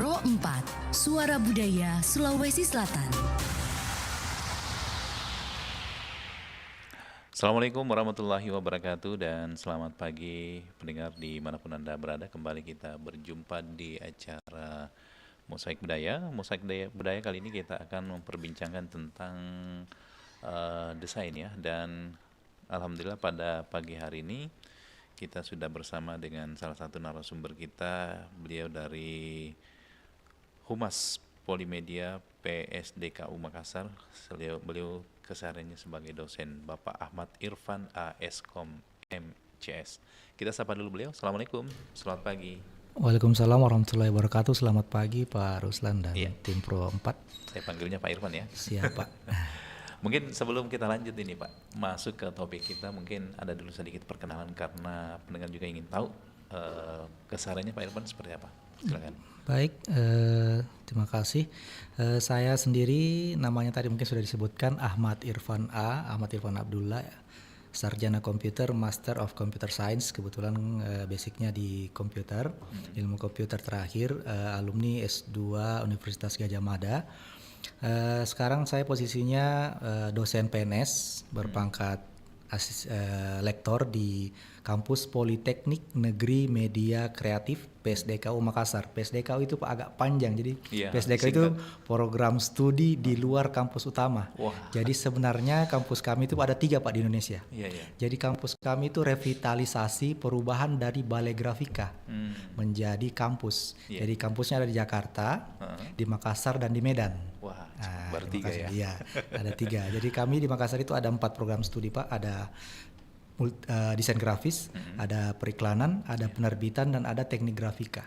Pro 4, Suara Budaya Sulawesi Selatan. Assalamualaikum warahmatullahi wabarakatuh dan selamat pagi pendengar dimanapun Anda berada. Kembali kita berjumpa di acara Mosaik Budaya. Mosaik Budaya kali ini kita akan memperbincangkan tentang desain ya. Dan alhamdulillah pada pagi hari ini kita sudah bersama dengan salah satu narasumber kita. Beliau dari Humas Polimedia PSDKU Makassar. Beliau kesehariannya sebagai dosen, Bapak Ahmad Irfan ASkom MCS. Kita sapa dulu beliau. Assalamualaikum, selamat pagi. Waalaikumsalam warahmatullahi wabarakatuh. Selamat pagi Pak Ruslan dan tim Pro 4. Saya panggilnya Pak Irfan ya. Siap Pak. Mungkin sebelum kita lanjut ini Pak, masuk ke topik kita, mungkin ada dulu sedikit perkenalan karena pendengar juga ingin tahu kesehariannya Pak Irfan seperti apa. Silakan. Baik, terima kasih. Saya sendiri namanya tadi mungkin sudah disebutkan Ahmad Irfan Abdullah, sarjana komputer, Master of Computer Science. Kebetulan basicnya di komputer, ilmu komputer terakhir, alumni S2 Universitas Gadjah Mada. Sekarang saya posisinya dosen PNS berpangkat lektor di Kampus Politeknik Negeri Media Kreatif PSDKU Makassar. PSDKU itu Pak agak panjang, jadi PSDKU itu program studi di luar kampus utama. Jadi sebenarnya kampus kami itu ada 3 Pak di Indonesia. Jadi kampus kami itu revitalisasi perubahan dari Balai Grafika menjadi kampus. Jadi kampusnya ada di Jakarta, di Makassar dan di Medan. Berarti 3 ya? Iya, ada 3. Jadi kami di Makassar itu ada 4 program studi Pak. Ada desain grafis, ada periklanan, ada penerbitan, dan ada teknik grafika.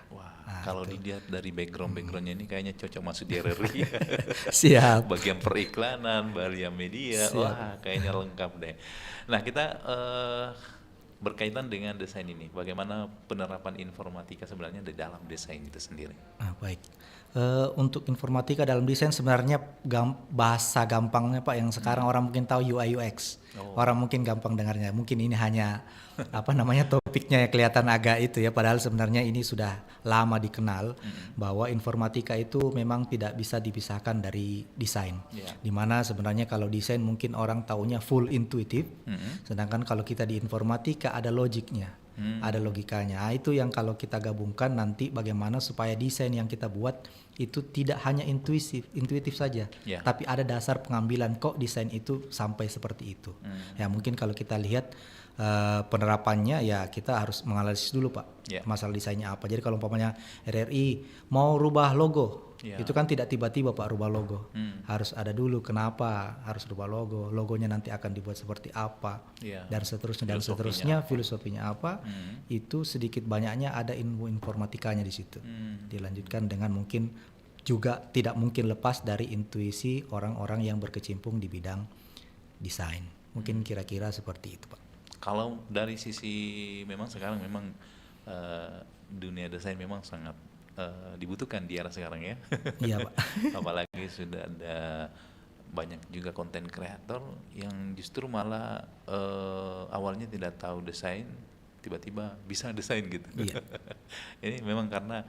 Kalau dilihat dari backgroundnya ini kayaknya cocok masuk di RRI. Siap. Bagian periklanan, bagian media, kayaknya lengkap deh. Nah kita berkaitan dengan desain ini, bagaimana penerapan informatika sebenarnya di dalam desain itu sendiri? Baik. Untuk informatika dalam desain sebenarnya bahasa gampangnya Pak yang sekarang orang mungkin tahu UI UX. Orang mungkin gampang dengarnya. Mungkin ini hanya topiknya yang kelihatan agak itu ya, padahal sebenarnya ini sudah lama dikenal bahwa informatika itu memang tidak bisa dipisahkan dari desain. Dimana sebenarnya kalau desain mungkin orang taunya full intuitif, sedangkan kalau kita di informatika ada logiknya. Ada logikanya. Itu yang kalau kita gabungkan nanti bagaimana supaya desain yang kita buat itu tidak hanya intuitif saja, tapi ada dasar pengambilan kok desain itu sampai seperti itu. Ya mungkin kalau kita lihat penerapannya ya kita harus menganalisis dulu Pak, masalah desainnya apa. Jadi kalau umpamanya RRI mau rubah logo, itu kan tidak tiba-tiba Pak rubah logo, harus ada dulu kenapa harus rubah logo, logonya nanti akan dibuat seperti apa, dan seterusnya filosofinya apa, itu sedikit banyaknya ada ilmu informatikanya di situ. Dilanjutkan dengan mungkin juga tidak mungkin lepas dari intuisi orang-orang yang berkecimpung di bidang desain. Mungkin kira-kira seperti itu Pak. Kalau dari sisi memang sekarang memang dunia desain memang sangat dibutuhkan di era sekarang ya. Iya Pak. Apalagi sudah ada banyak juga konten kreator yang justru malah awalnya tidak tahu desain, tiba-tiba bisa desain gitu. Ini memang karena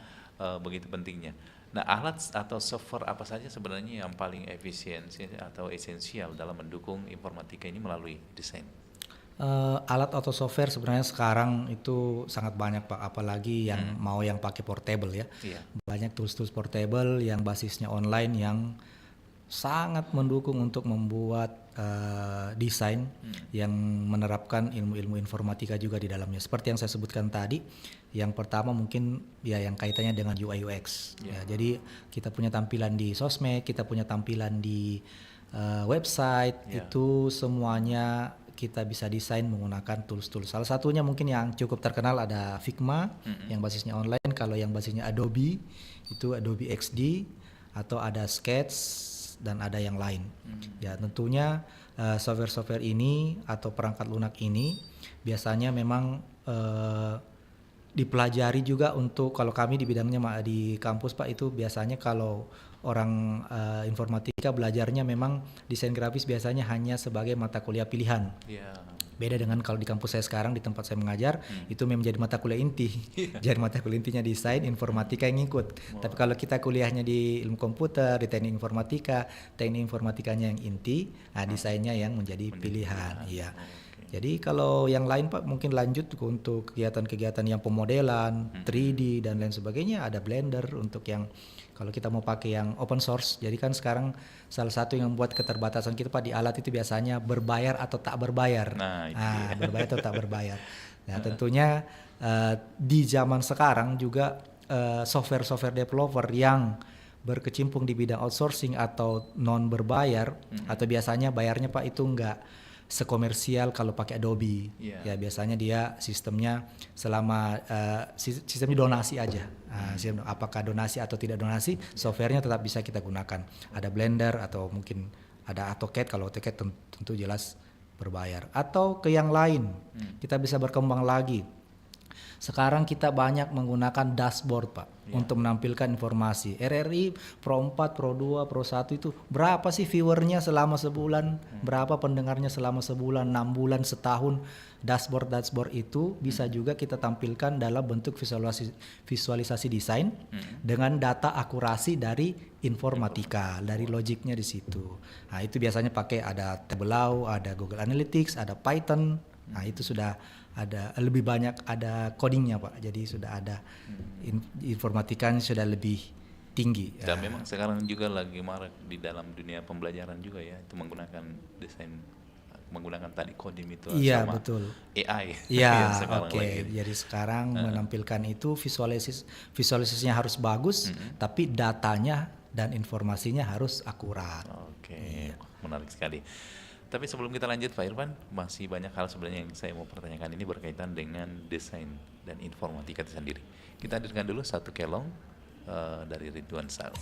begitu pentingnya. Nah, alat atau software apa saja sebenarnya yang paling efisiensi atau esensial dalam mendukung informatika ini melalui desain? Alat atau software sebenarnya sekarang itu sangat banyak Pak, apalagi yang mau yang pakai portable ya. Banyak tools-tools portable yang basisnya online yang sangat mendukung untuk membuat desain yang menerapkan ilmu-ilmu informatika juga di dalamnya. Seperti yang saya sebutkan tadi, yang pertama mungkin ya yang kaitannya dengan UI UX. Ya, jadi kita punya tampilan di sosmed, kita punya tampilan di website, itu semuanya kita bisa desain menggunakan tools-tools. Salah satunya mungkin yang cukup terkenal ada Figma yang basisnya online. Kalau yang basisnya Adobe itu Adobe XD, atau ada Sketch dan ada yang lain. Ya tentunya software-software ini atau perangkat lunak ini biasanya memang dipelajari juga untuk, kalau kami di bidangnya di kampus Pak itu biasanya kalau orang informatika belajarnya memang desain grafis biasanya hanya sebagai mata kuliah pilihan. Beda dengan kalau di kampus saya sekarang di tempat saya mengajar itu memang jadi mata kuliah inti. Jadi mata kuliah intinya desain, informatika yang ngikut. Tapi kalau kita kuliahnya di ilmu komputer, di teknik informatikanya yang inti, nah desainnya yang menjadi pilihan. Iya. Jadi kalau yang lain Pak mungkin lanjut untuk kegiatan-kegiatan yang pemodelan, 3D dan lain sebagainya ada Blender untuk yang kalau kita mau pakai yang open source. Jadi kan sekarang salah satu yang membuat keterbatasan kita Pak di alat itu biasanya berbayar atau tak berbayar. Nah, itu dia. Berbayar atau tak berbayar. Nah, tentunya di zaman sekarang juga software-software developer yang berkecimpung di bidang outsourcing atau non berbayar atau biasanya bayarnya Pak itu enggak sekomersial kalau pakai Adobe. Ya biasanya dia sistemnya selama sistemnya donasi aja. Apakah donasi atau tidak donasi, softwarenya tetap bisa kita gunakan. Ada Blender atau mungkin ada AutoCAD. Kalau AutoCAD tentu jelas berbayar. Atau ke yang lain, kita bisa berkembang lagi. Sekarang kita banyak menggunakan dashboard Pak untuk menampilkan informasi. RRI Pro 4, Pro 2, Pro 1 itu berapa sih viewernya selama sebulan, berapa pendengarnya selama sebulan, 6 bulan, setahun. Dashboard itu bisa juga kita tampilkan dalam bentuk visualisasi desain dengan data akurasi dari informatika, dari logiknya di situ. Nah itu biasanya pakai ada Tableau, ada Google Analytics, ada Python. Nah itu sudah ada lebih banyak ada codingnya Pak, jadi sudah ada informatikanya sudah lebih tinggi. Dan memang sekarang juga lagi marak di dalam dunia pembelajaran juga ya, itu menggunakan desain, menggunakan tadi coding itu Iya, sama betul. AI. Iya, Sekarang oke. lagi. Jadi sekarang menampilkan itu visualisasinya harus bagus, tapi datanya dan informasinya harus akurat. Oke, menarik sekali. Tapi sebelum kita lanjut Pak Irfan, masih banyak hal sebenarnya yang saya mau pertanyakan ini berkaitan dengan desain dan informatika itu sendiri. Kita hadirkan dulu satu kelong dari Ridwan Saru.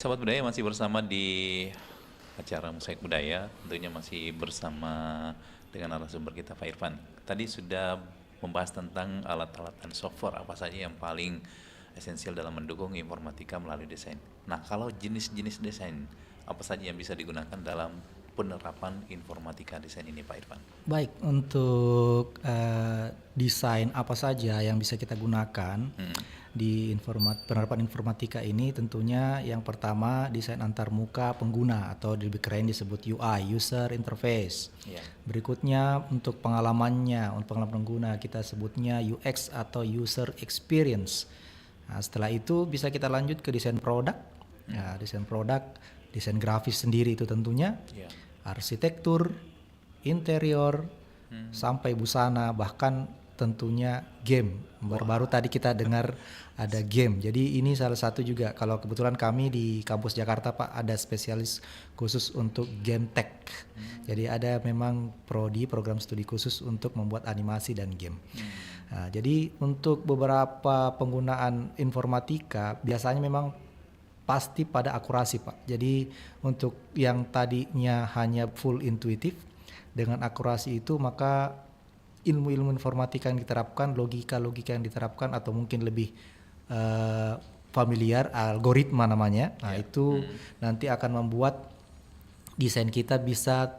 Sahabat budaya masih bersama di acara Mosaik Budaya, tentunya masih bersama dengan narasumber kita Pak Irfan. Tadi sudah membahas tentang alat-alat dan software apa saja yang paling esensial dalam mendukung informatika melalui desain. Nah, kalau jenis-jenis desain apa saja yang bisa digunakan dalam penerapan informatika desain ini Pak Irfan? Baik, untuk desain apa saja yang bisa kita gunakan di penerapan informatika ini, tentunya yang pertama desain antarmuka pengguna atau lebih keren disebut UI, User Interface. Ya. Berikutnya untuk pengalaman pengguna kita sebutnya UX atau User Experience. Nah, setelah itu bisa kita lanjut ke desain produk. Ya, desain produk, desain grafis sendiri itu tentunya. Ya. Arsitektur, interior, sampai busana, bahkan tentunya game. Baru-baru tadi kita dengar ada game. Jadi ini salah satu juga, kalau kebetulan kami di kampus Jakarta Pak ada spesialis khusus untuk game tech. Jadi ada memang program studi khusus untuk membuat animasi dan game. Nah, jadi untuk beberapa penggunaan informatika biasanya memang pasti pada akurasi Pak. Jadi untuk yang tadinya hanya full intuitif, dengan akurasi itu maka ilmu-ilmu informatika yang diterapkan, logika-logika yang diterapkan, atau mungkin lebih familiar, algoritma namanya. Nah itu nanti akan membuat desain kita bisa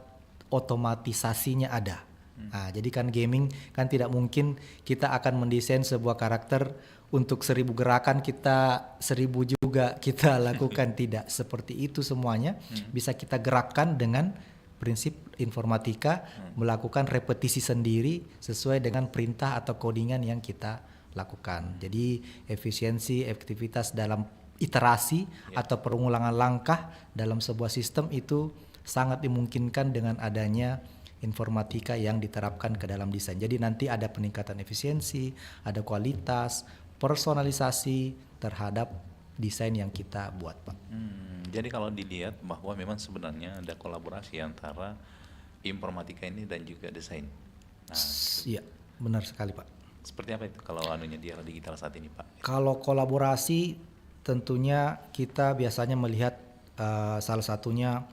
otomatisasinya ada. Nah, jadi kan gaming kan tidak mungkin kita akan mendesain sebuah karakter untuk 1000 gerakan kita 1000 juga kita lakukan. Tidak seperti itu semuanya. Bisa kita gerakkan dengan prinsip informatika, melakukan repetisi sendiri sesuai dengan perintah atau codingan yang kita lakukan. Jadi efisiensi, efektivitas dalam iterasi atau pengulangan langkah dalam sebuah sistem itu sangat dimungkinkan dengan adanya informatika yang diterapkan ke dalam desain. Jadi nanti ada peningkatan efisiensi, ada kualitas, personalisasi terhadap desain yang kita buat, Pak. Jadi kalau dilihat bahwa memang sebenarnya ada kolaborasi antara informatika ini dan juga desain. Nah, iya, benar sekali, Pak. seperti apa itu kalau anunya di era digital saat ini, Pak? Kalau kolaborasi tentunya kita biasanya melihat salah satunya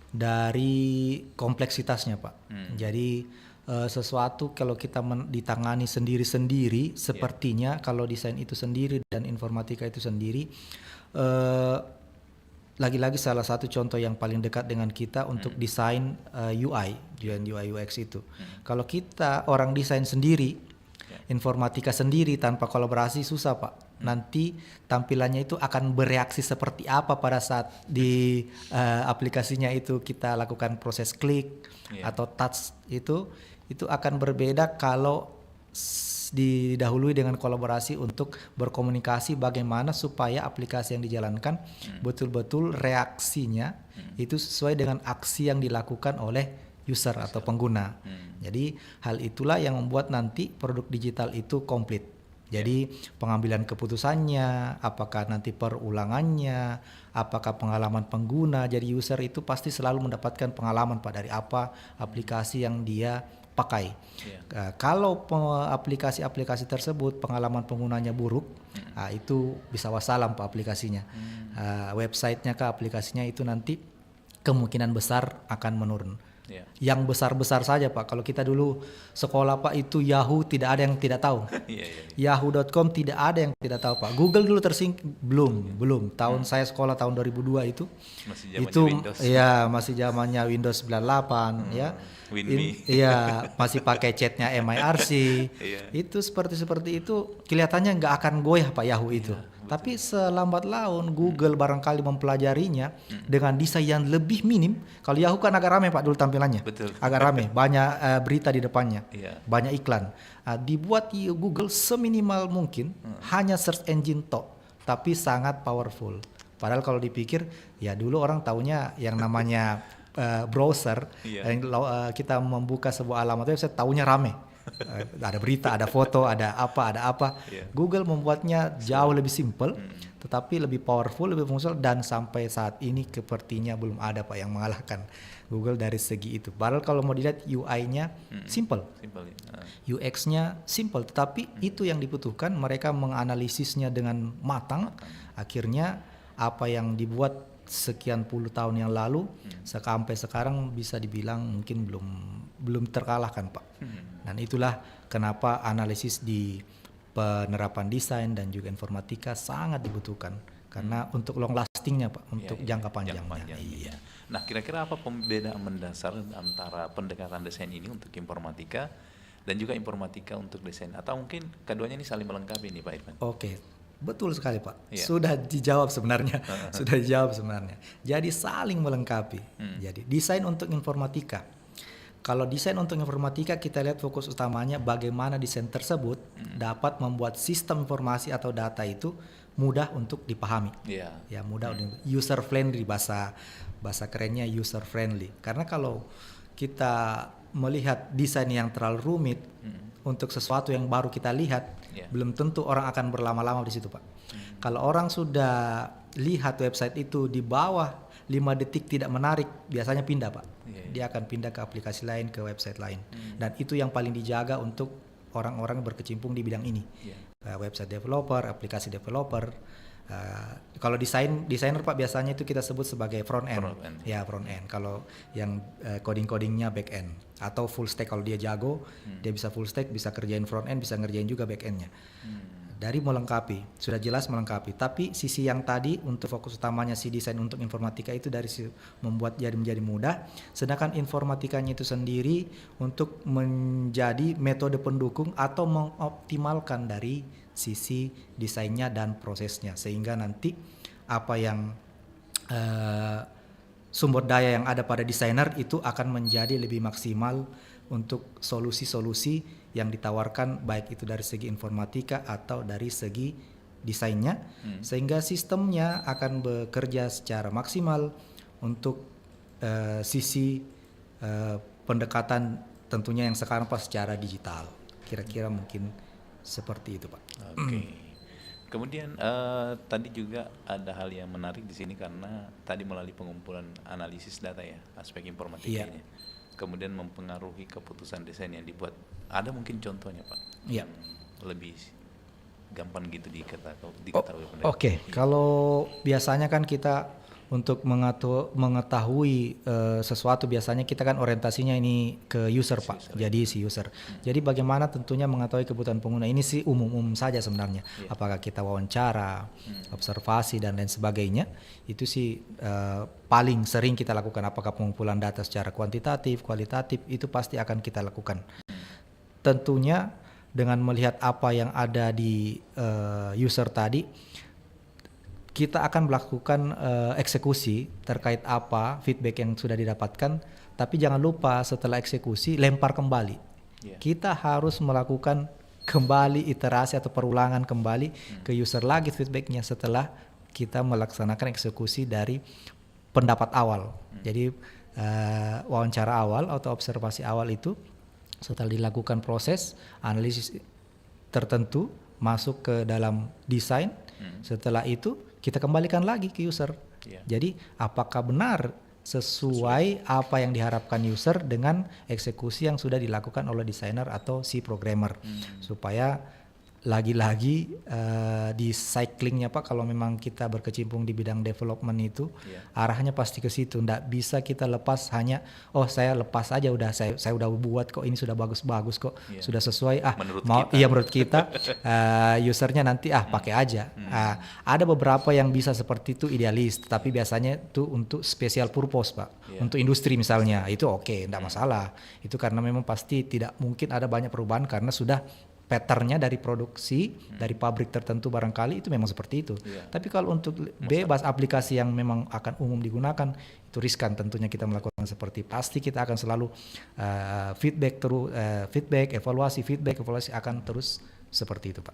dari kompleksitasnya, Pak. Jadi sesuatu kalau kita ditangani sendiri-sendiri, sepertinya kalau desain itu sendiri dan informatika itu sendiri, lagi-lagi salah satu contoh yang paling dekat dengan kita untuk desain UI UX itu. Kalau kita orang desain sendiri, informatika sendiri tanpa kolaborasi susah, Pak. Nanti tampilannya itu akan bereaksi seperti apa pada saat di aplikasinya itu kita lakukan proses klik atau touch itu akan berbeda kalau didahului dengan kolaborasi untuk berkomunikasi bagaimana supaya aplikasi yang dijalankan betul-betul reaksinya itu sesuai dengan aksi yang dilakukan oleh user atau pengguna. Jadi hal itulah yang membuat nanti produk digital itu komplit. Jadi pengambilan keputusannya, apakah nanti perulangannya, apakah pengalaman pengguna. Jadi user itu pasti selalu mendapatkan pengalaman, Pak, dari apa aplikasi yang dia pakai. Kalau aplikasi-aplikasi tersebut pengalaman penggunanya buruk, itu bisa wassalam, Pak, aplikasinya. Websitenya ke aplikasinya itu nanti kemungkinan besar akan menurun. Yang besar-besar saja, Pak. Kalau kita dulu sekolah, Pak, itu Yahoo tidak ada yang tidak tahu. Yahoo.com tidak ada yang tidak tahu, Pak. Google dulu belum. Tahun saya sekolah tahun 2002 itu Windows. Ya masih zamannya Windows 98 ya. Masih pakai chatnya MIRC. Itu seperti itu kelihatannya nggak akan goyah, Pak, Yahoo itu. Tapi selambat laun Google barangkali mempelajarinya dengan desain yang lebih minim. Kalau Yahoo kan agak ramai, Pak, dulu tampilannya. Betul. Agak ramai, banyak berita di depannya, banyak iklan. Dibuat Google seminimal mungkin, hanya search engine top, tapi sangat powerful. Padahal kalau dipikir, ya dulu orang taunya yang namanya browser, kita membuka sebuah alamat website taunya rame. Ada berita, ada foto, ada apa. Google membuatnya jauh lebih simple, tetapi lebih powerful, lebih fungsional, dan sampai saat ini sepertinya belum ada, Pak, yang mengalahkan Google dari segi itu. Padahal kalau mau dilihat UI-nya simple. UX-nya simple, tetapi itu yang dibutuhkan. Mereka menganalisisnya dengan matang. Akhirnya apa yang dibuat sekian puluh tahun yang lalu sampai sekarang bisa dibilang mungkin belum terkalahkan, Pak. Dan itulah kenapa analisis di penerapan desain dan juga informatika sangat dibutuhkan karena untuk long lastingnya, Pak, untuk jangka panjangnya. Iya. Nah, kira-kira apa pembedaan mendasar antara pendekatan desain ini untuk informatika dan juga informatika untuk desain, atau mungkin keduanya ini saling melengkapi nih Pak Irfan? Oke, betul sekali Pak. Iya. Sudah dijawab sebenarnya. Sudah dijawab sebenarnya. Jadi saling melengkapi. Jadi desain untuk informatika. Kalau desain untuk informatika kita lihat fokus utamanya bagaimana desain tersebut dapat membuat sistem informasi atau data itu mudah untuk dipahami. Iya. Ya, mudah user friendly, bahasa kerennya user friendly. Karena kalau kita melihat desain yang terlalu rumit untuk sesuatu yang baru kita lihat, belum tentu orang akan berlama-lama di situ, Pak. Kalau orang sudah lihat website itu di bawah 5 detik tidak menarik, biasanya pindah, Pak. Dia akan pindah ke aplikasi lain, ke website lain. Dan itu yang paling dijaga untuk orang-orang berkecimpung di bidang ini. Website developer, aplikasi developer. Kalau desainer Pak biasanya itu kita sebut sebagai front end. Ya, front end. Kalau yang coding-codingnya back end atau full stack, kalau dia jago, dia bisa full stack, bisa kerjain front end, bisa ngerjain juga back endnya. Dari melengkapi, sudah jelas melengkapi. Tapi sisi yang tadi untuk fokus utamanya si desain untuk informatika itu dari membuat menjadi mudah. Sedangkan informatikanya itu sendiri untuk menjadi metode pendukung atau mengoptimalkan dari sisi desainnya dan prosesnya, sehingga nanti apa yang sumber daya yang ada pada desainer itu akan menjadi lebih maksimal untuk solusi-solusi yang ditawarkan, baik itu dari segi informatika atau dari segi desainnya, sehingga sistemnya akan bekerja secara maksimal untuk sisi pendekatan tentunya yang sekarang Pak secara digital. Kira-kira mungkin seperti itu, Pak. Oke. Kemudian tadi juga ada hal yang menarik di sini karena tadi melalui pengumpulan analisis data ya, aspek informatikanya. Kemudian mempengaruhi keputusan desain yang dibuat. Ada mungkin contohnya Pak? Iya. Lebih gampang gitu diketahui. Oke. Kalau biasanya kan kita untuk mengetahui sesuatu biasanya kita kan orientasinya ini ke user, Pak. Jadi si user. Jadi bagaimana tentunya mengetahui kebutuhan pengguna ini sih umum saja sebenarnya. Apakah kita wawancara, observasi dan lain sebagainya, itu sih paling sering kita lakukan. Apakah pengumpulan data secara kuantitatif, kualitatif, itu pasti akan kita lakukan. Tentunya dengan melihat apa yang ada di user tadi, kita akan melakukan eksekusi terkait apa feedback yang sudah didapatkan, tapi jangan lupa setelah eksekusi lempar kembali. Kita harus melakukan kembali iterasi atau perulangan kembali ke user lagi feedbacknya setelah kita melaksanakan eksekusi dari pendapat awal. Jadi wawancara awal atau observasi awal itu setelah dilakukan proses analisis tertentu masuk ke dalam desain, setelah itu kita kembalikan lagi ke user. Jadi apakah benar sesuai apa yang diharapkan user dengan eksekusi yang sudah dilakukan oleh desainer atau si programmer, supaya lagi-lagi di cyclingnya Pak, kalau memang kita berkecimpung di bidang development itu arahnya pasti ke situ. Nggak bisa kita lepas hanya saya lepas aja udah saya udah buat kok ini sudah bagus kok, sudah sesuai menurut kita usernya nanti pakai aja. Ada beberapa yang bisa seperti itu idealis, tapi biasanya itu untuk special purpose Pak, untuk industri misalnya itu oke, nggak masalah. Itu karena memang pasti tidak mungkin ada banyak perubahan karena sudah patternnya dari produksi dari pabrik tertentu barangkali itu memang seperti itu. Tapi kalau untuk bebas aplikasi yang memang akan umum digunakan itu riskan tentunya kita melakukan seperti pasti kita akan selalu feedback evaluasi akan terus seperti itu Pak.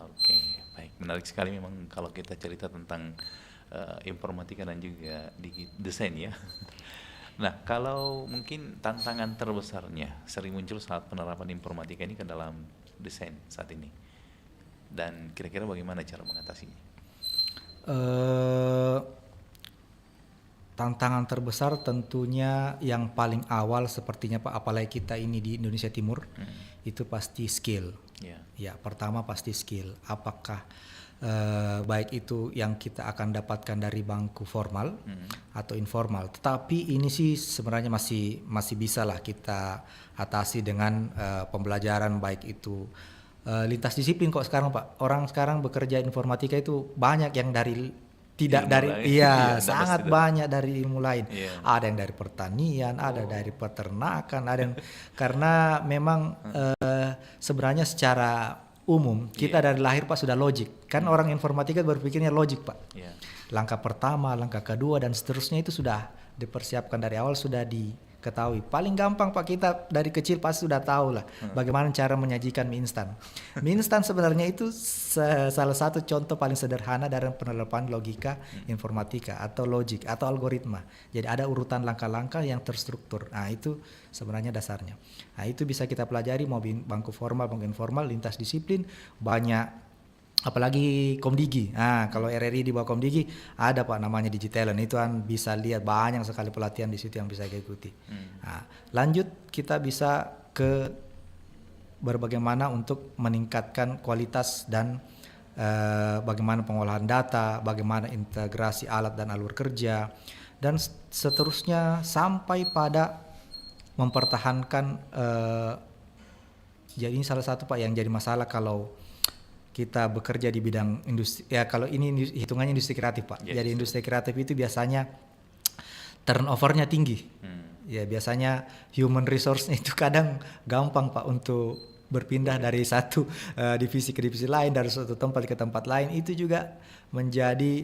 Oke, baik, menarik sekali memang kalau kita cerita tentang informatika dan juga desain ya. Nah, kalau mungkin tantangan terbesarnya sering muncul saat penerapan informatika ini ke dalam desain saat ini, dan kira-kira bagaimana cara mengatasinya? Tantangan terbesar tentunya yang paling awal sepertinya Pak, apalagi kita ini di Indonesia Timur, itu pasti skill. Ya, pertama pasti skill. Apakah baik itu yang kita akan dapatkan dari bangku formal atau informal. Tetapi ini sih sebenarnya masih bisa lah kita atasi dengan pembelajaran baik itu lintas disiplin kok sekarang Pak. Orang sekarang bekerja informatika itu banyak yang dari tidak Ilmu dari lain. iya Iya, nggak mesti sangat dari. banyak dari ilmu lain. Iya. Ada yang dari pertanian, ada dari peternakan, ada yang karena memang sebenarnya secara umum kita dari lahir Pak sudah logik. Kan orang informatika berpikirnya logik Pak. Iya. Langkah pertama, langkah kedua dan seterusnya itu sudah dipersiapkan dari awal, sudah diketahui. Paling gampang Pak, kita dari kecil pasti sudah tahu lah bagaimana cara menyajikan mie instan. Mie instan sebenarnya itu salah satu contoh paling sederhana dari penerapan logika informatika atau logik atau algoritma. Jadi ada urutan langkah-langkah yang terstruktur. Nah itu sebenarnya dasarnya. Nah itu bisa kita pelajari mau bangku formal, bangku informal, lintas disiplin, banyak. Apalagi Komdigi. Nah, kalau RRI di bawah Komdigi ada Pak namanya Digitalent. Itu kan bisa lihat banyak sekali pelatihan di situ yang bisa kita ikuti. Nah, lanjut kita bisa ke bagaimana untuk meningkatkan kualitas dan bagaimana pengolahan data, bagaimana integrasi alat dan alur kerja dan seterusnya sampai pada mempertahankan jadi ini salah satu Pak yang jadi masalah kalau kita bekerja di bidang industri, ya kalau ini hitungannya industri kreatif Pak. Yes. Jadi industri kreatif itu biasanya turnovernya tinggi. Ya biasanya human resource itu kadang gampang Pak untuk berpindah dari satu divisi ke divisi lain, dari suatu tempat ke tempat lain. Itu juga menjadi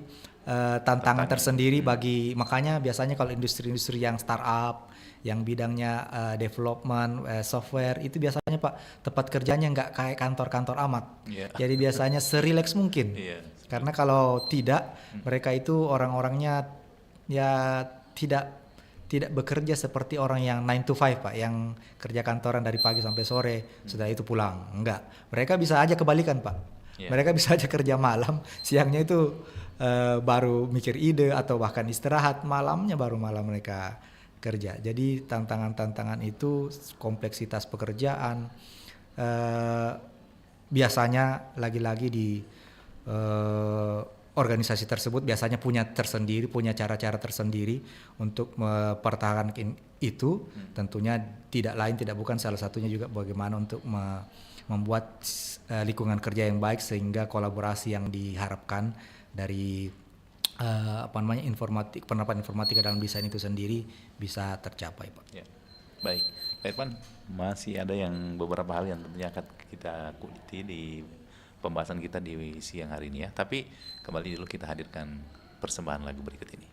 tantangan tersendiri bagi, makanya biasanya kalau industri-industri yang startup, yang bidangnya development software itu biasanya Pak tempat kerjanya nggak kayak kantor-kantor amat. Jadi biasanya serileks mungkin. Karena kalau tidak mereka itu orang-orangnya ya tidak bekerja seperti orang yang 9 to 5 Pak, yang kerja kantoran dari pagi sampai sore, setelah itu pulang. Enggak. Mereka bisa aja kebalikan Pak. Mereka bisa aja kerja malam, siangnya itu baru mikir ide atau bahkan istirahat, malamnya baru malam mereka kerja. Jadi tantangan-tantangan itu, kompleksitas pekerjaan biasanya lagi-lagi di organisasi tersebut biasanya punya cara-cara tersendiri untuk mempertahankan itu. Tentunya tidak lain tidak bukan salah satunya juga bagaimana untuk membuat lingkungan kerja yang baik sehingga kolaborasi yang diharapkan dari penerapan informatika dalam desain itu sendiri bisa tercapai Pak. Ya. Baik, Pak Irfan, masih ada yang beberapa hal yang tentunya akan kita kulik di pembahasan kita di siang hari ini ya. Tapi kembali dulu kita hadirkan persembahan lagu berikut ini.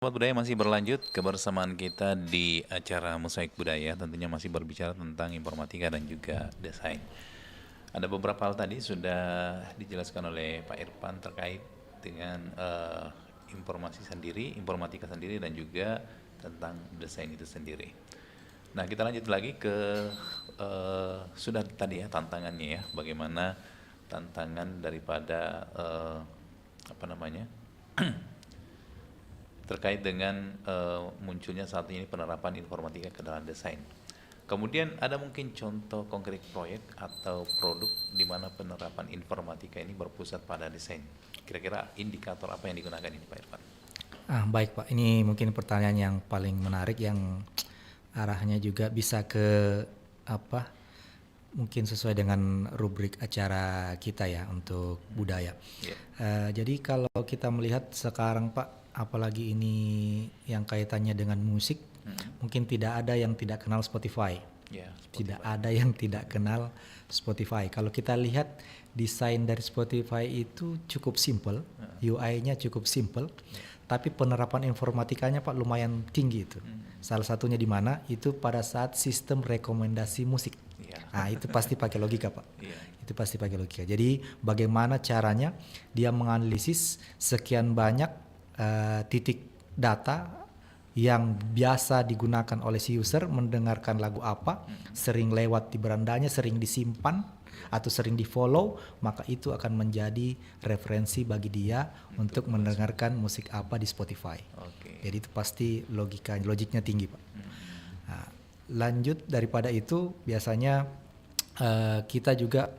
Sobat Budaya masih berlanjut kebersamaan kita di acara Mosaik Budaya, tentunya masih berbicara tentang informatika dan juga desain. Ada beberapa hal tadi sudah dijelaskan oleh Pak Irfan terkait dengan informatika sendiri dan juga tentang desain itu sendiri. Nah, kita lanjut lagi ke sudah tadi ya tantangannya ya, bagaimana tantangan daripada terkait dengan munculnya saat ini penerapan informatika ke dalam desain. Kemudian ada mungkin contoh konkret proyek atau produk di mana penerapan informatika ini berpusat pada desain. Kira-kira indikator apa yang digunakan ini Pak Irfan? Baik Pak, ini mungkin pertanyaan yang paling menarik yang arahnya juga bisa ke mungkin sesuai dengan rubrik acara kita ya untuk budaya. Jadi kalau kita melihat sekarang Pak, apalagi ini yang kaitannya dengan musik, mungkin tidak ada yang tidak kenal Spotify. Tidak ada yang tidak kenal Spotify. Kalau kita lihat desain dari Spotify itu cukup simple, UI-nya cukup simple, tapi penerapan informatikanya Pak lumayan tinggi itu. Salah satunya di mana? Itu pada saat sistem rekomendasi musik. Nah, itu pasti pakai logika Pak. Itu pasti pakai logika. Jadi bagaimana caranya dia menganalisis sekian banyak titik data yang biasa digunakan oleh si user mendengarkan lagu apa, sering lewat di berandanya, sering disimpan atau sering di follow, maka itu akan menjadi referensi bagi dia untuk mendengarkan musik apa di Spotify. Jadi itu pasti logiknya tinggi Pak. Nah, lanjut daripada itu biasanya kita juga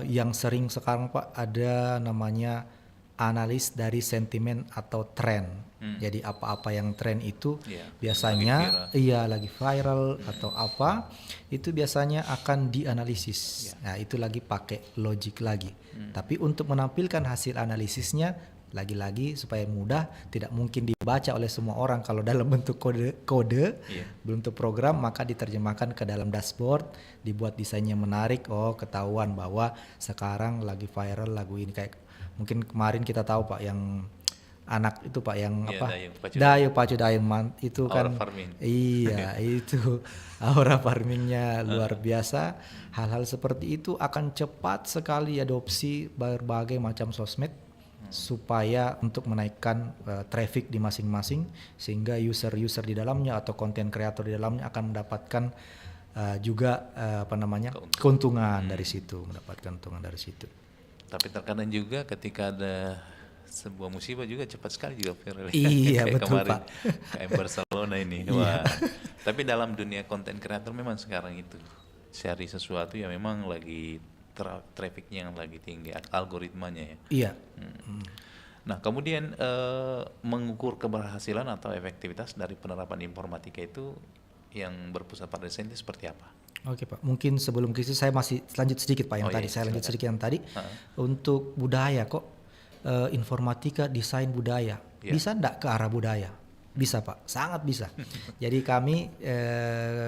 yang sering sekarang Pak ada namanya analis dari sentimen atau tren. Jadi apa-apa yang tren itu biasanya lagi viral atau apa, itu biasanya akan dianalisis. Nah, itu lagi pakai logik lagi. Tapi untuk menampilkan hasil analisisnya lagi-lagi supaya mudah, tidak mungkin dibaca oleh semua orang kalau dalam bentuk kode bentuk program, maka diterjemahkan ke dalam dashboard, dibuat desainnya menarik. Ketahuan bahwa sekarang lagi viral lagu ini, kayak mungkin kemarin kita tahu Pak yang anak itu Pak yang Dayu Pacu Dayun itu kan itu aura farmingnya luar biasa. Hal-hal seperti itu akan cepat sekali adopsi berbagai macam sosmed supaya untuk menaikkan traffic di masing-masing, sehingga user-user di dalamnya atau konten kreator di dalamnya akan mendapatkan juga keuntungan dari situ, mendapatkan keuntungan dari situ. Tapi terkadang juga ketika ada sebuah musibah juga cepat sekali juga viral. Iya betul kemarin, Pak. Kayak Barcelona ini. Tapi dalam dunia konten kreator memang sekarang itu cari sesuatu yang memang lagi trafficnya yang lagi tinggi, algoritmanya ya. Iya. Nah kemudian mengukur keberhasilan atau efektivitas dari penerapan informatika itu yang berpusat pada desain itu seperti apa? Oke Pak, mungkin sebelum krisis saya masih lanjut sedikit Pak untuk budaya kok informatika desain budaya bisa enggak ke arah budaya? Bisa Pak, sangat bisa. Jadi kami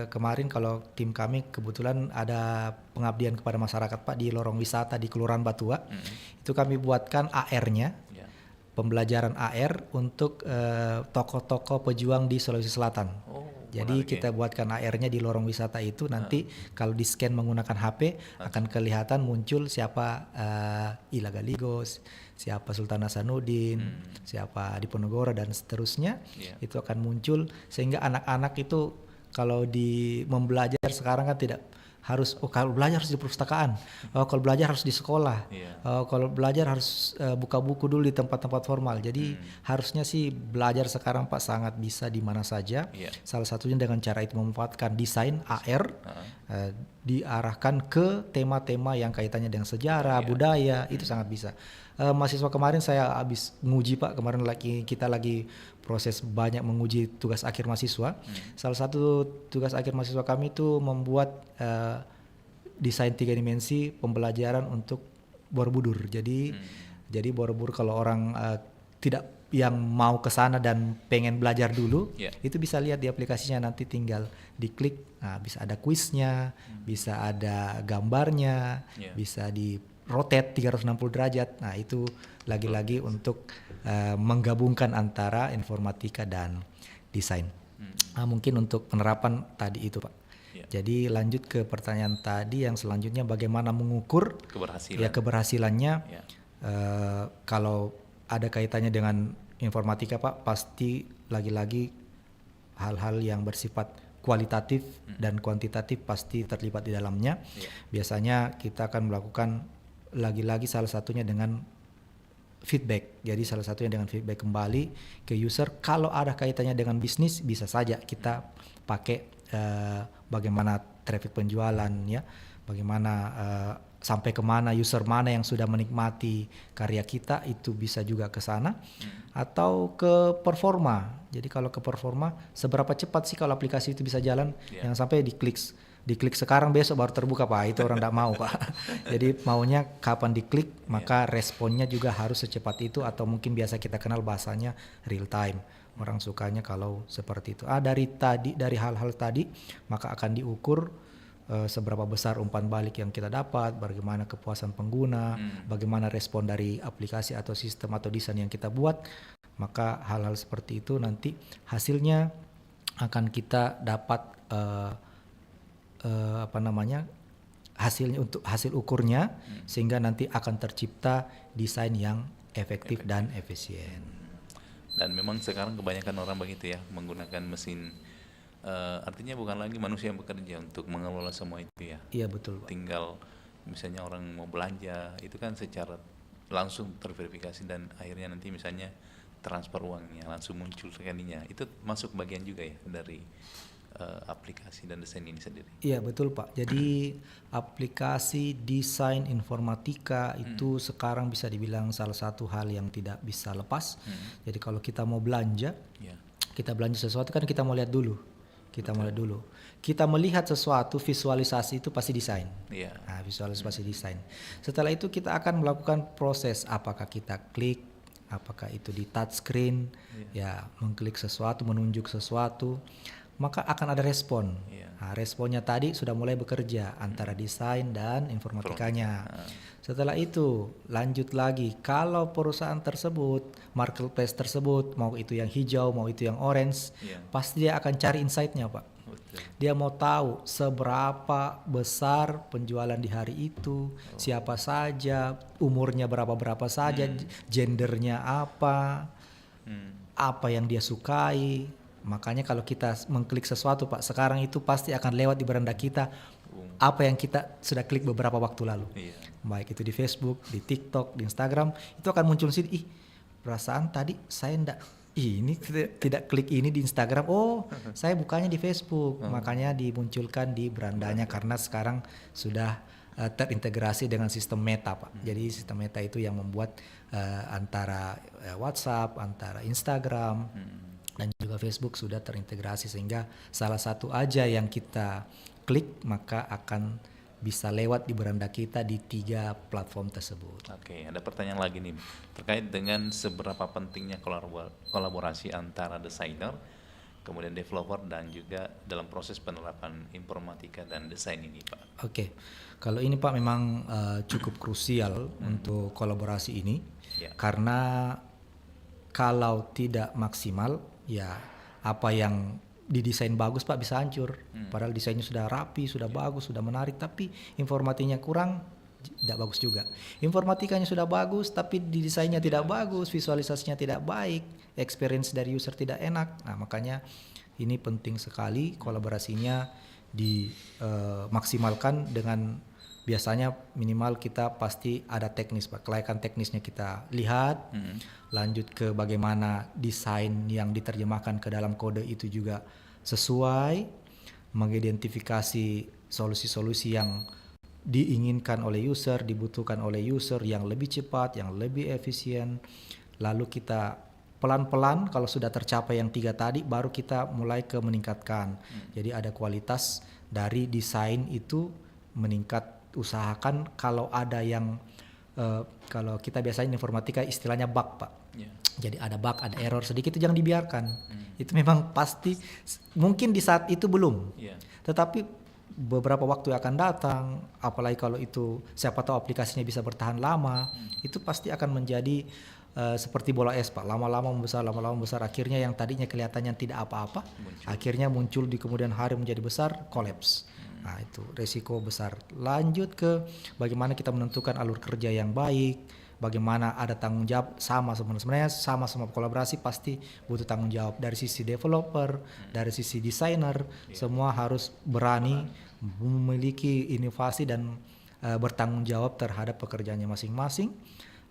kemarin kalau tim kami kebetulan ada pengabdian kepada masyarakat Pak di lorong wisata di Kelurahan Batua. Itu kami buatkan AR-nya, pembelajaran AR untuk tokoh-tokoh pejuang di Sulawesi Selatan. Jadi kita buatkan AR-nya di lorong wisata itu, nanti kalau di scan menggunakan HP akan kelihatan muncul siapa Ila Galigos, siapa Sultan Hasanuddin, siapa Diponegoro dan seterusnya. Itu akan muncul sehingga anak-anak itu kalau membelajar sekarang kan tidak harus kalau belajar harus di perpustakaan, kalau belajar harus di sekolah, kalau belajar harus buka buku dulu di tempat-tempat formal. Jadi harusnya sih belajar sekarang Pak sangat bisa di mana saja. Salah satunya dengan cara itu memanfaatkan desain AR diarahkan ke tema-tema yang kaitannya dengan sejarah, budaya, itu sangat bisa. Mahasiswa kemarin saya habis nguji Pak, kemarin kita lagi proses banyak menguji tugas akhir mahasiswa. Salah satu tugas akhir mahasiswa kami itu membuat desain 3 dimensi pembelajaran untuk Borobudur. Jadi Borobudur kalau orang tidak yang mau ke sana dan pengen belajar dulu, itu bisa lihat di aplikasinya, nanti tinggal diklik, bisa ada kuisnya, bisa ada gambarnya, bisa di rotate 360 derajat. Nah, itu lagi-lagi untuk menggabungkan antara informatika dan desain. Mungkin untuk penerapan tadi itu, Pak. Ya. Jadi lanjut ke pertanyaan tadi yang selanjutnya, bagaimana mengukur Keberhasilan. ya keberhasilannya. Ya. Kalau ada kaitannya dengan informatika, Pak, pasti lagi-lagi hal-hal yang bersifat kualitatif dan kuantitatif pasti terlibat di dalamnya. Ya. Biasanya kita akan melakukan lagi-lagi salah satunya dengan feedback. Jadi salah satunya dengan feedback kembali ke user. Kalau ada kaitannya dengan bisnis, bisa saja kita pakai bagaimana traffic penjualan, ya, bagaimana sampai kemana user mana yang sudah menikmati karya kita, itu bisa juga ke sana. Atau ke performa. Jadi kalau ke performa, seberapa cepat sih kalau aplikasi itu bisa jalan, yang sampai diklik sekarang besok baru terbuka, Pak, itu orang tidak mau, Pak. Jadi maunya kapan diklik, maka responnya juga harus secepat itu, atau mungkin biasa kita kenal bahasanya real time. Orang sukanya kalau seperti itu. Dari hal-hal tadi, maka akan diukur seberapa besar umpan balik yang kita dapat, bagaimana kepuasan pengguna, bagaimana respon dari aplikasi atau sistem atau desain yang kita buat. Maka hal-hal seperti itu nanti hasilnya akan kita dapat hasilnya untuk hasil ukurnya, sehingga nanti akan tercipta desain yang efektif dan efisien. Dan memang sekarang kebanyakan orang begitu ya, menggunakan mesin. Artinya bukan lagi manusia yang bekerja untuk mengelola semua itu ya. Iya, betul, Pak. Tinggal misalnya orang mau belanja, itu kan secara langsung terverifikasi dan akhirnya nanti misalnya transfer uangnya langsung muncul sekalinya. Itu masuk bagian juga ya dari aplikasi dan desain ini sendiri. Iya, betul, Pak. Jadi aplikasi desain informatika itu sekarang bisa dibilang salah satu hal yang tidak bisa lepas. Jadi kalau kita mau belanja, kita belanja sesuatu kan kita mau lihat dulu. Kita melihat sesuatu, visualisasi itu pasti desain. Nah, visualisasi pasti desain. Setelah itu kita akan melakukan proses, apakah kita klik, apakah itu di touchscreen, ya, mengklik sesuatu, menunjuk sesuatu, maka akan ada respon. Nah, responnya tadi sudah mulai bekerja antara desain dan informatikanya. Setelah itu lanjut lagi, kalau perusahaan tersebut, marketplace tersebut, mau itu yang hijau, mau itu yang orange, pasti dia akan cari insight-nya, Pak. Dia mau tahu seberapa besar penjualan di hari itu, siapa saja, umurnya berapa saja, gendernya apa yang dia sukai. Makanya kalau kita mengklik sesuatu, Pak, sekarang itu pasti akan lewat di beranda kita apa yang kita sudah klik beberapa waktu lalu. Baik itu di Facebook, di TikTok, di Instagram, itu akan muncul sini, perasaan tadi saya tidak klik ini di Instagram, saya bukanya di Facebook. Makanya dimunculkan di berandanya karena sekarang sudah terintegrasi dengan sistem Meta, Pak. Jadi sistem Meta itu yang membuat antara WhatsApp, antara Instagram dan juga Facebook sudah terintegrasi, sehingga salah satu aja yang kita klik maka akan bisa lewat di beranda kita di 3 platform tersebut. Oke, ada pertanyaan lagi nih terkait dengan seberapa pentingnya kolaborasi antara desainer, kemudian developer, dan juga dalam proses penerapan informatika dan desain ini, Pak. Oke, kalau ini, Pak, memang cukup krusial untuk kolaborasi ini, karena kalau tidak maksimal, ya apa yang didesain bagus, Pak, bisa hancur. Padahal desainnya sudah rapi, sudah bagus, sudah menarik, tapi informatikanya kurang, tidak bagus juga. Informatikanya sudah bagus, tapi di desainnya tidak bagus, visualisasinya tidak baik, experience dari user tidak enak. Nah, makanya ini penting sekali kolaborasinya dimaksimalkan dengan biasanya minimal kita pasti ada teknis, Pak. Kelayakan teknisnya kita lihat, lanjut ke bagaimana desain yang diterjemahkan ke dalam kode itu juga sesuai, mengidentifikasi solusi-solusi yang diinginkan oleh user, dibutuhkan oleh user yang lebih cepat, yang lebih efisien. Lalu kita pelan-pelan kalau sudah tercapai yang 3 tadi, baru kita mulai ke meningkatkan. Jadi ada kualitas dari desain itu meningkat. Usahakan kalau ada yang kalau kita biasanya informatika istilahnya bug, Pak. Jadi ada bug, ada error sedikit, itu jangan dibiarkan. Itu memang pasti mungkin di saat itu belum. Tetapi beberapa waktu akan datang, apalagi kalau itu siapa tahu aplikasinya bisa bertahan lama, itu pasti akan menjadi seperti bola es Pak, lama-lama membesar, akhirnya yang tadinya kelihatannya tidak apa-apa, akhirnya muncul di kemudian hari menjadi besar, kolaps. Nah itu resiko besar. Lanjut ke bagaimana kita menentukan alur kerja yang baik, bagaimana ada tanggung jawab sebenarnya sama-sama kolaborasi pasti butuh tanggung jawab dari sisi developer, dari sisi desainer, semua harus berani memiliki inovasi dan bertanggung jawab terhadap pekerjaannya masing-masing,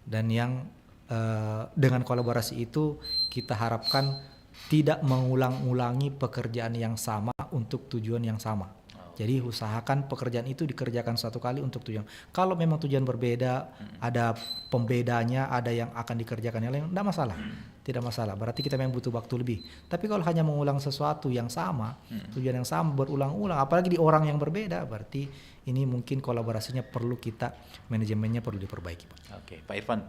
dan yang dengan kolaborasi itu kita harapkan tidak mengulang-ulangi pekerjaan yang sama untuk tujuan yang sama. Jadi usahakan pekerjaan itu dikerjakan satu kali untuk tujuan. Kalau memang tujuan berbeda, ada pembedanya, ada yang akan dikerjakan yang lain, tidak masalah. Berarti kita memang butuh waktu lebih. Tapi kalau hanya mengulang sesuatu yang sama, tujuan yang sama berulang-ulang, apalagi di orang yang berbeda, berarti ini mungkin kolaborasinya perlu kita, manajemennya perlu diperbaiki, Pak. Oke, Pak Irfan,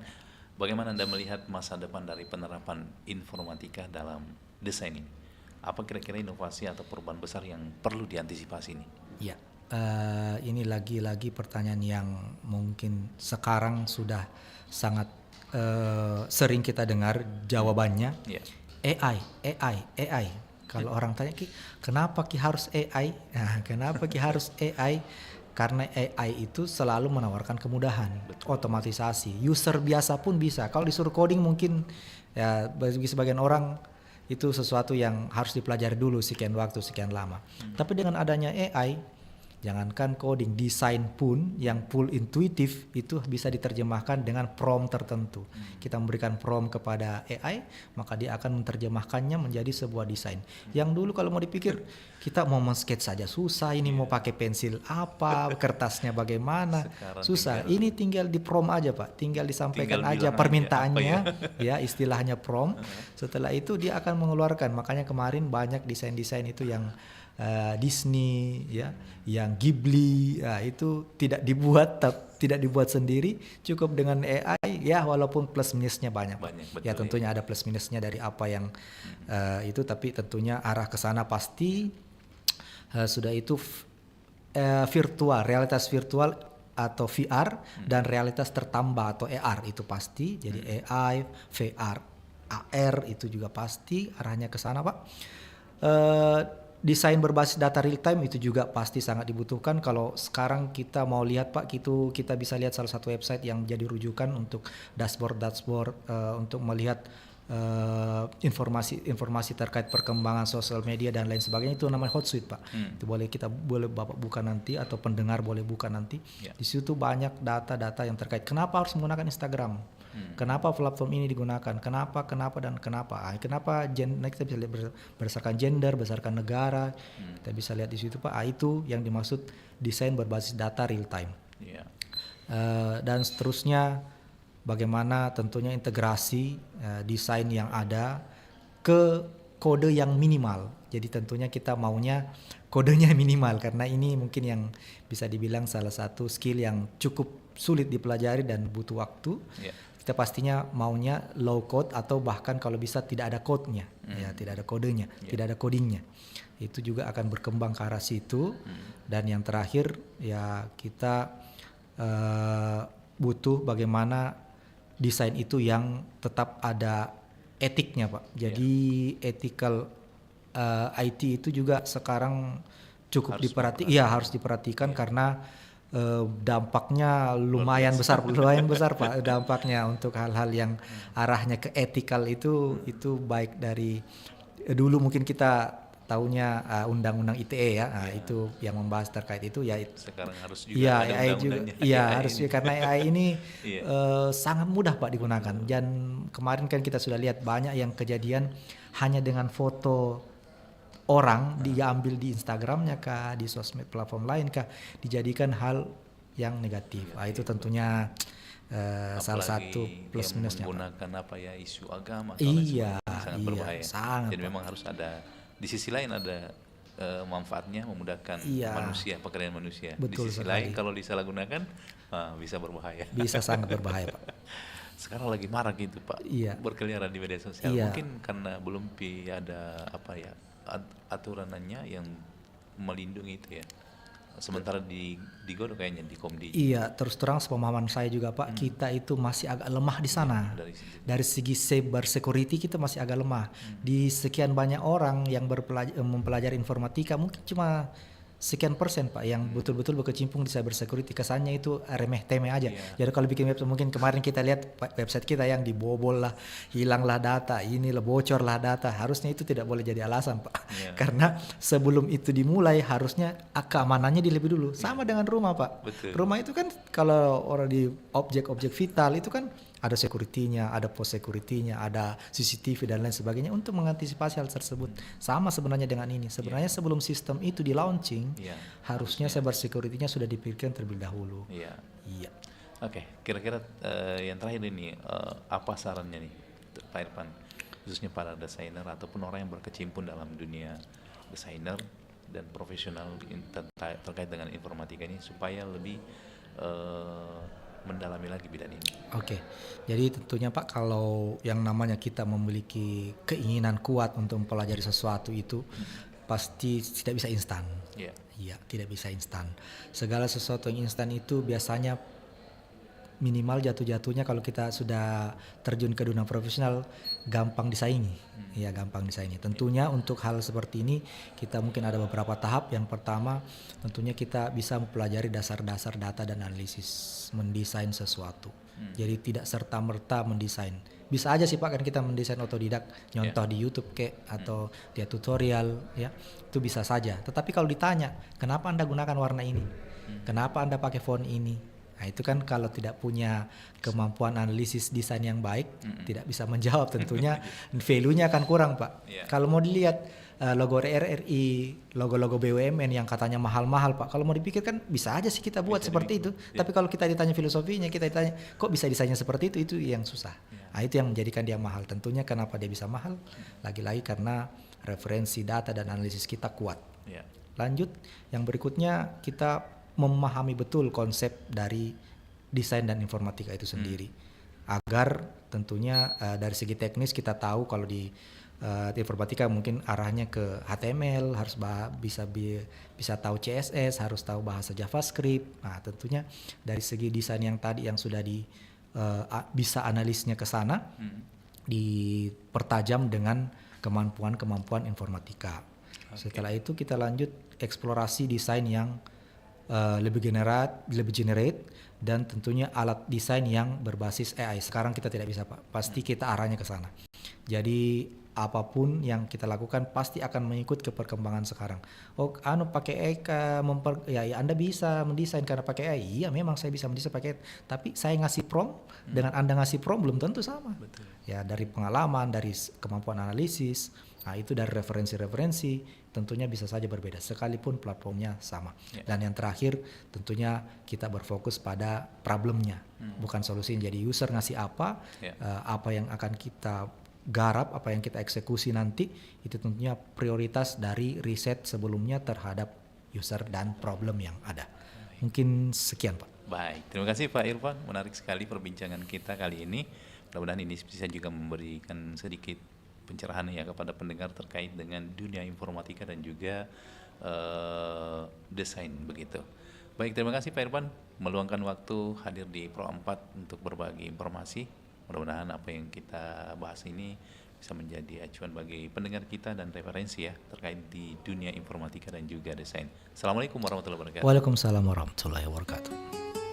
bagaimana Anda melihat masa depan dari penerapan informatika dalam desain ini? Apa kira-kira inovasi atau perubahan besar yang perlu diantisipasi ini? Ya, ini lagi-lagi pertanyaan yang mungkin sekarang sudah sangat sering kita dengar jawabannya. Yeah. AI. Kalau orang tanya, Ki, kenapa Ki harus AI? Nah, kenapa Ki harus AI? Karena AI itu selalu menawarkan kemudahan, otomatisasi. User biasa pun bisa. Kalau disuruh coding mungkin ya bagi sebagian orang itu sesuatu yang harus dipelajari dulu sekian waktu, sekian lama. Tapi dengan adanya AI, jangankan coding, desain pun yang full intuitif itu bisa diterjemahkan dengan prompt tertentu. Kita memberikan prompt kepada AI, maka dia akan menerjemahkannya menjadi sebuah desain. Yang dulu kalau mau dipikir, kita mau men-sketch saja susah, ini mau pakai pensil apa, kertasnya bagaimana, susah. Ini tinggal di prompt aja Pak, tinggal disampaikan aja permintaannya, ya istilahnya prompt. Setelah itu dia akan mengeluarkan. Makanya kemarin banyak desain-desain itu yang Disney, ya, yang Ghibli, ya, itu tidak dibuat sendiri, cukup dengan AI, ya walaupun plus minusnya banyak. Ya tentunya ada plus minusnya dari apa yang itu, tapi tentunya arah ke sana pasti. Sudah itu virtual, realitas virtual atau VR dan realitas tertambah atau AR itu pasti. Jadi AI, VR, AR itu juga pasti arahnya ke sana, Pak. Desain berbasis data real time itu juga pasti sangat dibutuhkan. Kalau sekarang kita mau lihat Pak, itu kita bisa lihat salah satu website yang jadi rujukan untuk dashboard untuk melihat informasi terkait perkembangan sosial media dan lain sebagainya, itu namanya Hotsuite Pak. Itu kita boleh Bapak buka nanti atau pendengar boleh buka nanti. Di situ banyak data-data yang terkait kenapa harus menggunakan Instagram. Kenapa platform ini digunakan? Kenapa? Kenapa kita bisa lihat berdasarkan gender, berdasarkan negara. Kita bisa lihat di situ Pak. Itu yang dimaksud desain berbasis data real time. Dan seterusnya, bagaimana tentunya integrasi desain yang ada ke kode yang minimal. Jadi tentunya kita maunya kodenya minimal, karena ini mungkin yang bisa dibilang salah satu skill yang cukup sulit dipelajari dan butuh waktu. Kita pastinya maunya low code atau bahkan kalau bisa tidak ada code-nya, ya tidak ada kodenya, tidak ada codingnya. Itu juga akan berkembang ke arah situ. Dan yang terakhir ya kita butuh bagaimana desain itu yang tetap ada etiknya Pak. Jadi ethical IT itu juga sekarang cukup harus diperhatikan karena dampaknya lumayan besar Pak, dampaknya untuk hal-hal yang arahnya ke etikal itu baik dari dulu mungkin kita taunya undang-undang ITE ya, itu yang membahas terkait itu ya. Sekarang harus juga ada undang-undangnya. Iya harus karena AI ini sangat mudah Pak digunakan. Dan kemarin kan kita sudah lihat banyak yang kejadian hanya dengan foto orang diambil di Instagramnya kah, di sosmed platform lain kah, dijadikan hal yang negatif. Itu tentunya salah satu plus minusnya. Menggunakan isu agama, sangat berbahaya. Jadi memang harus ada di sisi lain ada manfaatnya, memudahkan manusia, pekerjaan manusia. Betul, di sisi lain kalau disalahgunakan bisa berbahaya. Bisa sangat berbahaya Pak. Sekarang lagi marak gitu Pak, berkeliaran di media sosial. Mungkin karena belum ada aturannya yang melindungi itu ya. Sementara di Godo kayaknya di Komdi Iya, terus terang sepemahaman saya juga Pak, kita itu masih agak lemah di sana. dari situ. Dari segi cyber security kita masih agak lemah. Di sekian banyak orang yang mempelajari informatika mungkin cuma sekian persen Pak yang betul-betul berkecimpung di cyber security. Kesannya itu remeh-temeh aja. Iya. Jadi kalau bikin website, mungkin kemarin kita lihat website kita yang dibobol lah, hilanglah data, inilah bocor lah data. Harusnya itu tidak boleh jadi alasan Pak. Iya. Karena sebelum itu dimulai harusnya keamanannya dilebih dulu. Sama dengan rumah Pak. Betul. Rumah itu kan kalau orang di objek-objek vital itu kan ada security-nya, ada post security-nya, ada CCTV dan lain sebagainya untuk mengantisipasi hal tersebut. Sama sebenarnya dengan ini. Sebenarnya sebelum sistem itu di launching, Iya. harusnya cyber security-nya sudah dipikirkan terlebih dahulu. Iya. Iya. Oke, kira-kira yang terakhir ini apa sarannya nih Pak Irfan, khususnya para desainer ataupun orang yang berkecimpung dalam dunia desainer dan profesional terkait dengan informatika ini supaya lebih mendalami lagi bidang ini. Oke, jadi tentunya Pak kalau yang namanya kita memiliki keinginan kuat untuk mempelajari sesuatu itu pasti tidak bisa instan. Iya. Iya, tidak bisa instan. Segala sesuatu yang instan itu biasanya minimal jatuh-jatuhnya kalau kita sudah terjun ke dunia profesional gampang disaingi. Ya, gampang disaingi. Tentunya untuk hal seperti ini kita mungkin ada beberapa tahap. Yang pertama, tentunya kita bisa mempelajari dasar-dasar data dan analisis mendesain sesuatu. Jadi tidak serta-merta mendesain. Bisa aja sih Pak kan kita mendesain otodidak, nyontoh di YouTube atau dia tutorial ya. Itu bisa saja. Tetapi kalau ditanya, "Kenapa Anda gunakan warna ini? Kenapa Anda pakai font ini?" Nah, itu kan kalau tidak punya kemampuan analisis desain yang baik, tidak bisa menjawab tentunya value-nya akan kurang, Pak. Yeah. Kalau mau dilihat logo RRI, logo-logo BUMN yang katanya mahal-mahal, Pak. Kalau mau dipikirkan bisa aja sih kita buat Bisa seperti itu. Yeah. Tapi kalau kita ditanya filosofinya, kita ditanya kok bisa desainnya seperti itu yang susah. Yeah. Nah, itu yang menjadikan dia mahal. Tentunya kenapa dia bisa mahal? Lagi-lagi karena referensi data dan analisis kita kuat. Yeah. Lanjut, yang berikutnya kita memahami betul konsep dari desain dan informatika itu sendiri. Agar tentunya dari segi teknis kita tahu kalau di informatika mungkin arahnya ke HTML, harus bisa tahu CSS, harus tahu bahasa JavaScript. Nah, tentunya dari segi desain yang tadi yang sudah bisa analisnya ke sana, dipertajam dengan kemampuan informatika. Okay. Setelah itu kita lanjut eksplorasi desain yang lebih generate dan tentunya alat desain yang berbasis AI. Sekarang kita tidak bisa Pak, pasti kita arahnya ke sana. Jadi apapun yang kita lakukan pasti akan mengikut ke perkembangan sekarang. Oh, pakai AI, ya Anda bisa mendesain karena pakai AI. Iya, memang saya bisa mendesain pakai AI. Tapi saya ngasih prompt dengan Anda ngasih prompt belum tentu sama. Betul. Ya, dari pengalaman, dari kemampuan analisis, nah itu dari referensi-referensi tentunya bisa saja berbeda sekalipun platformnya sama. Dan yang terakhir tentunya kita berfokus pada problemnya, bukan solusi. Jadi user ngasih apa, apa yang akan kita garap, apa yang kita eksekusi nanti, itu tentunya prioritas dari riset sebelumnya terhadap user dan problem yang ada. Mungkin sekian Pak. Baik, terima kasih Pak Irfan, menarik sekali perbincangan kita kali ini. Mudah-mudahan ini bisa juga memberikan sedikit pencerahan ya kepada pendengar terkait dengan dunia informatika dan juga desain begitu. Baik, terima kasih Pak Irfan meluangkan waktu hadir di Pro 4 untuk berbagi informasi. Mudah-mudahan apa yang kita bahas ini bisa menjadi acuan bagi pendengar kita dan referensi ya terkait di dunia informatika dan juga desain. Assalamualaikum warahmatullahi wabarakatuh. Waalaikumsalam warahmatullahi wabarakatuh.